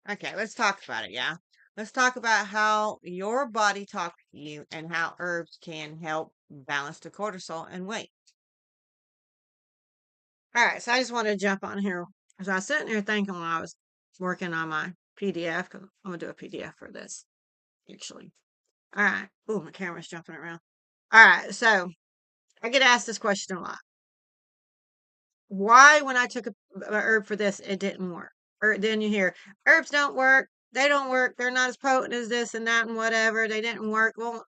Okay, let's talk about it, yeah? Let's talk about how your body talks to you and how herbs can help balance the cortisol and weight. All right, so I just want to jump on here. So I was sitting there thinking when I was working on my PDF, because I'm going to do a PDF for this, actually. All right. Oh, my camera's jumping around. All right, so I get asked this question a lot. Why, when I took a herb for this, it didn't work? Or then you hear, herbs don't work. They don't work. They're not as potent as this and that and whatever. They didn't work. Well,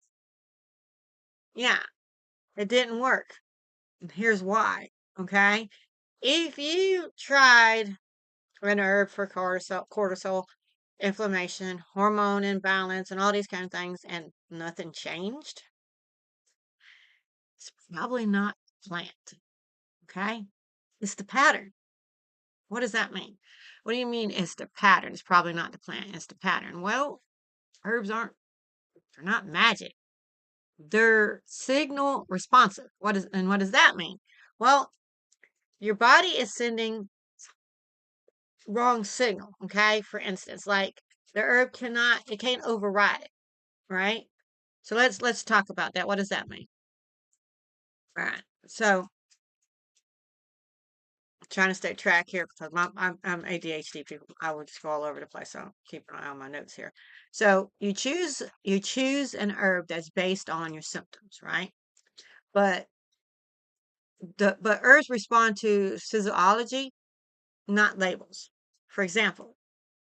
yeah, it didn't work. And here's why. Okay. If you tried an herb for cortisol, inflammation, hormone imbalance, and all these kind of things, and nothing changed, it's probably not plant. Okay. It's the pattern. What does that mean? What do you mean it's the pattern? It's probably not the plant, it's the pattern. Well, herbs they're not magic. They're signal responsive. What does that mean? Well, your body is sending wrong signal, okay? For instance, like the herb it can't override it, right? So let's talk about that. What does that mean? All right. So trying to stay track here because I'm ADHD people. I would just go all over the place. So keep an eye on my notes here. So you choose an herb that's based on your symptoms, right? But but herbs respond to physiology, not labels. For example,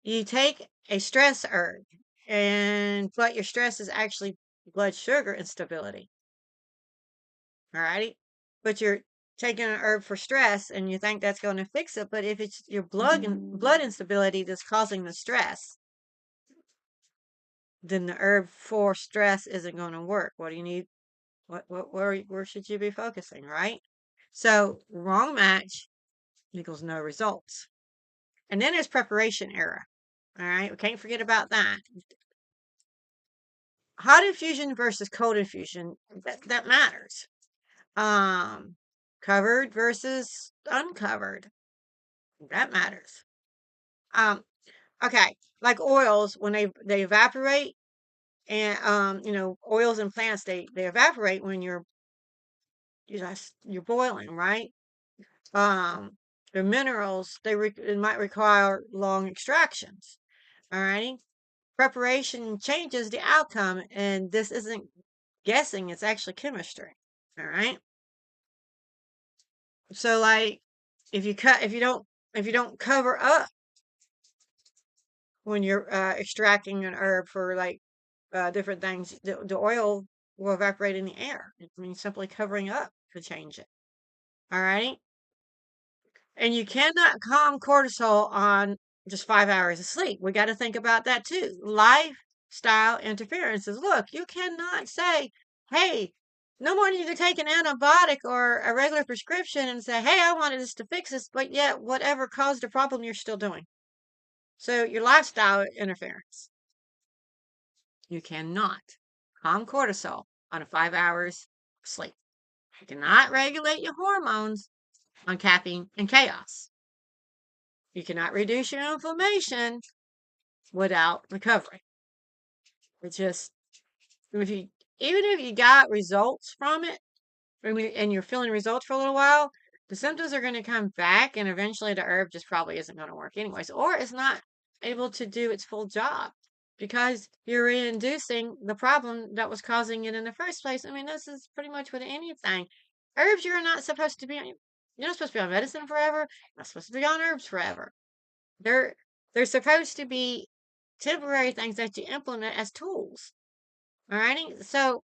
you take a stress herb, and but your stress is actually blood sugar instability. All righty, but you're taking an herb for stress, and you think that's going to fix it. But if it's your blood instability that's causing the stress, then the herb for stress isn't going to work. What do you need? Where should you be focusing, right? So wrong match equals no results. And then there's preparation error. All right, we can't forget about that. Hot infusion versus cold infusion, that matters. Um, Covered versus uncovered, that matters. Um, okay, like oils when they evaporate, and oils and plants they evaporate when you're boiling, right? Um, the minerals it might require long extractions. All righty. Preparation changes the outcome, and this isn't guessing, it's actually chemistry. All right. So like if you don't cover up when you're extracting an herb for like different things, the oil will evaporate in the air. It means simply covering up to change it. All righty. And you cannot calm cortisol on just 5 hours of sleep. We got to think about that too. Lifestyle interferences. Look, you cannot say, hey, no more need to take an antibiotic or a regular prescription and say, hey, I wanted this to fix this, but yet whatever caused the problem, you're still doing. So your lifestyle interference. You cannot calm cortisol on a 5 hours of sleep. You cannot regulate your hormones on caffeine and chaos. You cannot reduce your inflammation without recovery. It's just if you even if you got results from it and you're feeling results for a little while, the symptoms are going to come back, and eventually the herb just probably isn't going to work anyways, or it's not able to do its full job because you're reinducing the problem that was causing it in the first place. I mean, this is pretty much with anything. Herbs, you're not supposed to be on. You're not supposed to be on medicine forever. You're not supposed to be on herbs forever. They're they're supposed to be temporary things that you implement as tools. Alrighty? So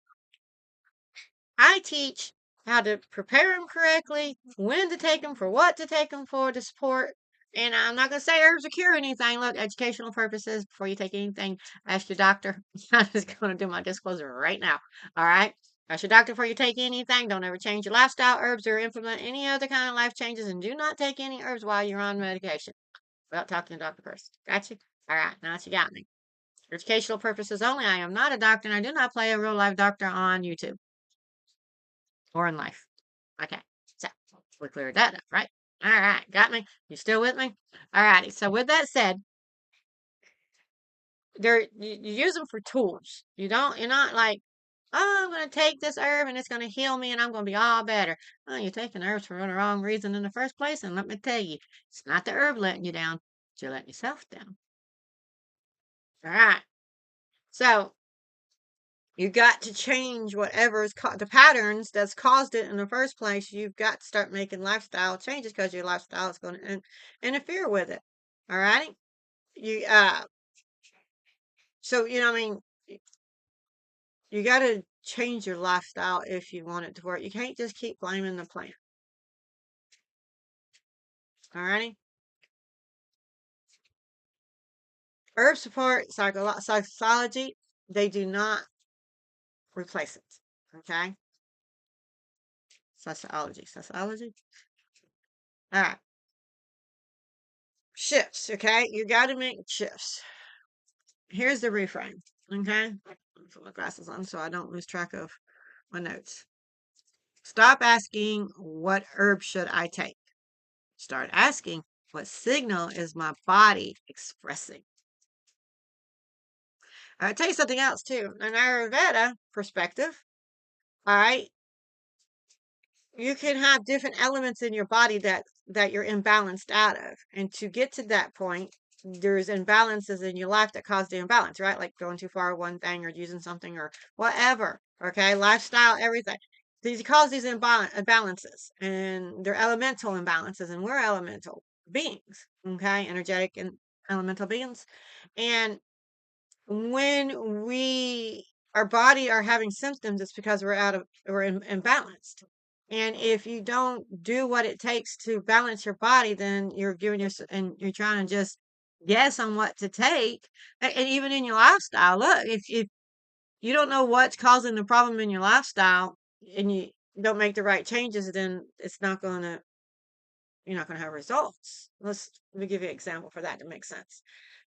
I teach how to prepare them correctly, when to take them, for what to take them for, to support. And I'm not going to say herbs will cure anything. Look, educational purposes, before you take anything, ask your doctor. I'm just going to do my disclosure right now. All right? Ask your doctor before you take anything. Don't ever change your lifestyle herbs or implement any other kind of life changes. And do not take any herbs while you're on medication without talking to the doctor first. Got you? All right. Now you got me. For educational purposes only. I am not a doctor, and I do not play a real life doctor on YouTube or in life. Okay, so we cleared that up, right? All right, got me? You still with me? All righty. So with that said, you use them for tools. You're not like, oh, I'm going to take this herb and it's going to heal me and I'm going to be all better. Oh, you're taking herbs for the wrong reason in the first place. And let me tell you, it's not the herb letting you down. You're letting yourself down. All right. So you got to change whatever's the patterns that's caused it in the first place. You've got to start making lifestyle changes because your lifestyle is going to interfere with it. All right. You, so, I mean, you got to change your lifestyle if you want it to work. You can't just keep blaming the plant. All righty. Herb support psychology, they do not replace it. Okay. Sociology. All right. Shifts. Okay. You got to make shifts. Here's the reframe. Okay. Put my glasses on so I don't lose track of my notes. Stop asking, what herb should I take? Start asking, what signal is my body expressing? I'll tell you something else too. An Ayurveda perspective, all right, you can have different elements in your body that you're imbalanced out of. And to get to that point, there's imbalances in your life that cause the imbalance, right? Like going too far one thing or using something or whatever. Okay, lifestyle, everything. These cause these imbalances, and they're elemental imbalances, and we're elemental beings. Okay, energetic and elemental beings, and when we our body are having symptoms, it's because we're imbalanced. And if you don't do what it takes to balance your body, then you're giving and you're trying to just guess on what to take. And even in your lifestyle, look, if you don't know what's causing the problem in your lifestyle and you don't make the right changes, then it's not going to you're not going to have results. Let me give you an example for that to make sense.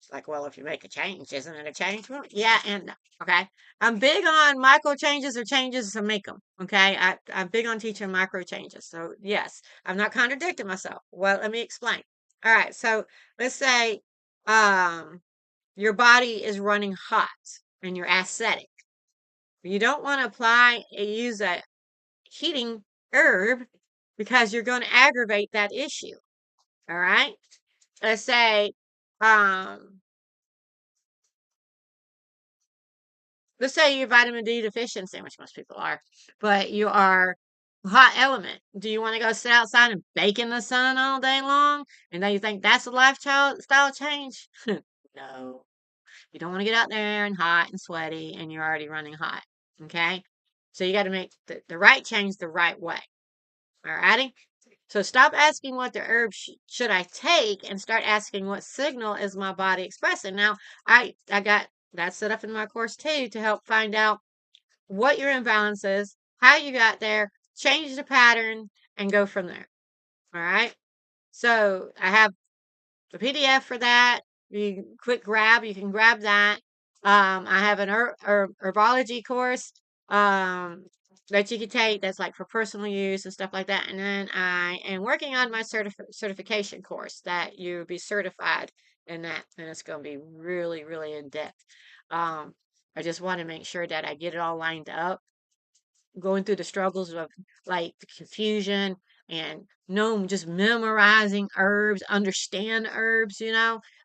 It's like, well, if you make a change, isn't it a change? Well, yeah, and no. Okay. I'm big on micro changes or changes to make them. Okay. I'm big on teaching micro changes. So yes, I'm not contradicting myself. Well, let me explain. All right. So let's say, um, your body is running hot and you're acidic. You don't want to use a heating herb because you're going to aggravate that issue. All right. Let's say, um, you're vitamin D deficiency, which most people are, but you are a hot element. Do you want to go sit outside and bake in the sun all day long? And then you think that's a lifestyle change? No. You don't want to get out there and hot and sweaty and you're already running hot. Okay. So you got to make the right change the right way. All righty. So stop asking what the herb should I take and start asking what signal is my body expressing. Now, I got that set up in my course too to help find out what your imbalance is, how you got there, change the pattern, and go from there. All right. So I have the PDF for that. You you can grab that. I have an herbology course that you can take that's like for personal use and stuff like that. And then I am working on my certification course that you'll be certified in that, and it's going to be really, really in depth. Um, I just want to make sure that I get it all lined up, going through the struggles of like the confusion and no just memorizing herbs, understand herbs,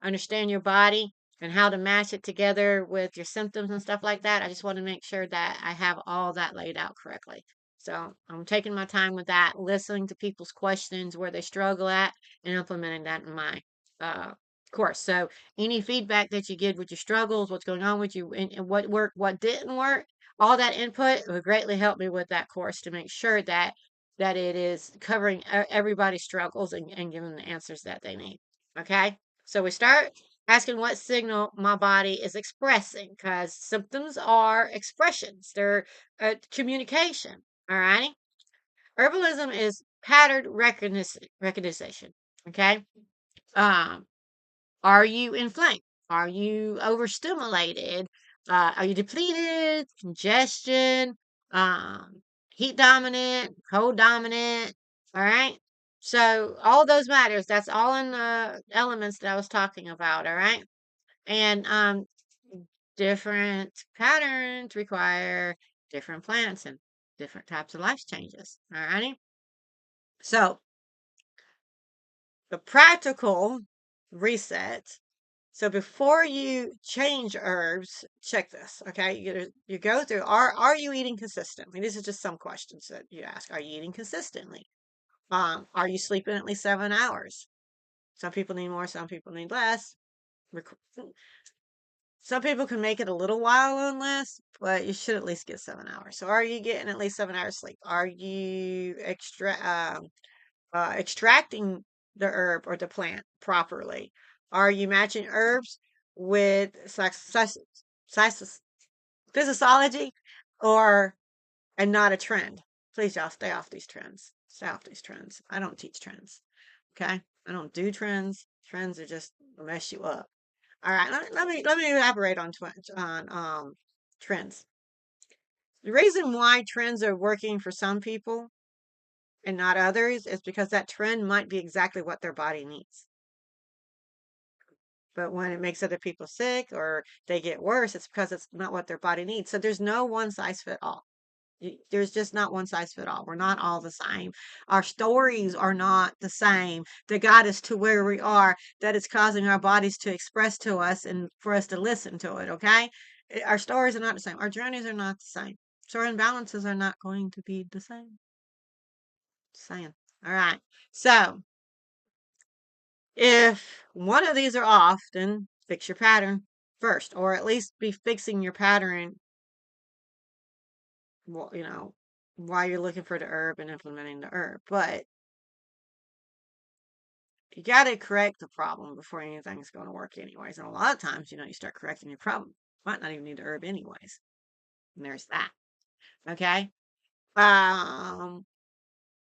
understand your body and how to match it together with your symptoms and stuff like that. I just want to make sure that I have all that laid out correctly. So I'm taking my time with that, listening to people's questions, where they struggle at, and implementing that in my uh, course. So any feedback that you get with your struggles, what's going on with you, and what worked, what didn't work, all that input would greatly help me with that course to make sure that it is covering everybody's struggles and giving the answers that they need. Okay, so we start asking what signal my body is expressing, because symptoms are expressions, they're communication. All righty. Herbalism is pattern recognition. Okay. um are you inflamed? Are you overstimulated? Are you depleted? Congestion? Um, heat dominant? Cold dominant? All right. So all those matters. That's all in the elements that I was talking about. All right. And different patterns require different plants and different types of life changes. All righty. So the practical reset. So before you change herbs, check this. Okay, you go through. Are you eating consistently? These are just some questions that you ask. Are you eating consistently? Are you sleeping at least 7 hours? Some people need more. Some people need less. Some people can make it a little while on less, but you should at least get 7 hours. So are you getting at least 7 hours sleep? Are you extracting the herb or the plant properly? Are you matching herbs with physiology or and not a trend? Please, y'all, stay off these trends. Stay off these trends. I don't teach trends. Okay, I don't do trends. Trends are just mess you up. All right, let me elaborate on trends. The reason why trends are working for some people and not others is because that trend might be exactly what their body needs. But when it makes other people sick or they get worse, it's because it's not what their body needs. So there's no one size fit all. There's just not one size fit all. We're not all the same. Our stories are not the same that got us to where we are, that is causing our bodies to express to us and for us to listen to it, okay? Our stories are not the same. Our journeys are not the same. So our imbalances are not going to be the same. Just saying. All right. So if one of these are off, then fix your pattern first, or at least be fixing your pattern, well, while you're looking for the herb and implementing the herb. But you got to correct the problem before anything's going to work anyways. And a lot of times, you start correcting your problem. Might not even need the herb anyways. And there's that. Okay. Um,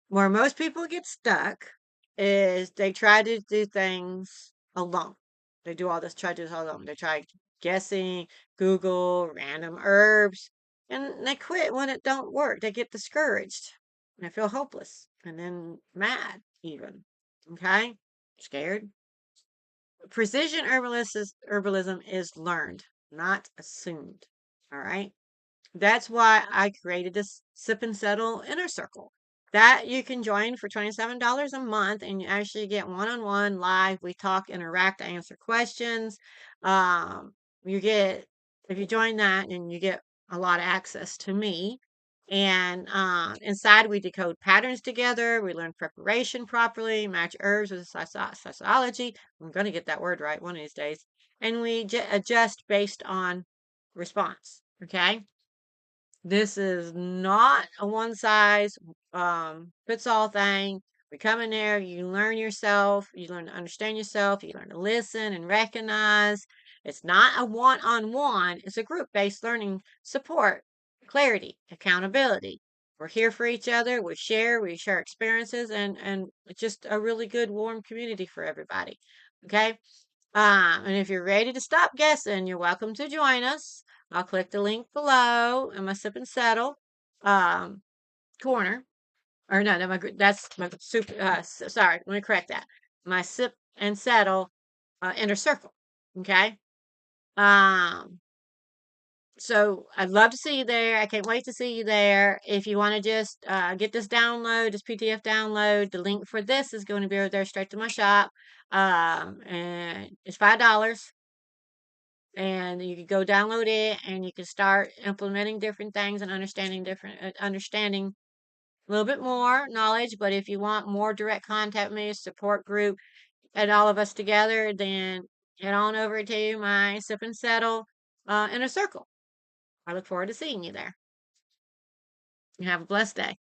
where most people get stuck is they try to do things alone. They do all this, try to do this all alone. They try guessing, Google, random herbs, and they quit when it don't work. They get discouraged. And they feel hopeless and then mad even. Okay? Scared. Precision herbalism is learned, not assumed. All right? That's why I created this Sip and Settle Inner Circle that you can join for $27 a month, and you actually get one-on-one live. We talk, interact, answer questions. You get, if you join that, and you get a lot of access to me. And inside, we decode patterns together. We learn preparation properly, match herbs with sociology. I'm going to get that word right one of these days. And we adjust based on response. Okay. This is not a one size fits all thing. We come in there, you learn yourself, you learn to understand yourself, you learn to listen and recognize. It's not a one on one, it's a group based learning support, clarity, accountability. We're here for each other, we share experiences, and it's just a really good, warm community for everybody. Okay. And if you're ready to stop guessing, you're welcome to join us. I'll click the link below in my Sip and Settle um, corner. Or no, that's my super. Sorry, let me correct that. My Sip and Settle inner circle. Okay. Um, so I'd love to see you there. I can't wait to see you there. If you want to just get this download, this PDF download, the link for this is going to be over there straight to my shop. And it's $5. And you can go download it and you can start implementing different things and understanding a little bit more knowledge. But if you want more direct contact with me, support group, and all of us together, then head on over to my Sip and Settle Inner Circle. I look forward to seeing you there. You have a blessed day.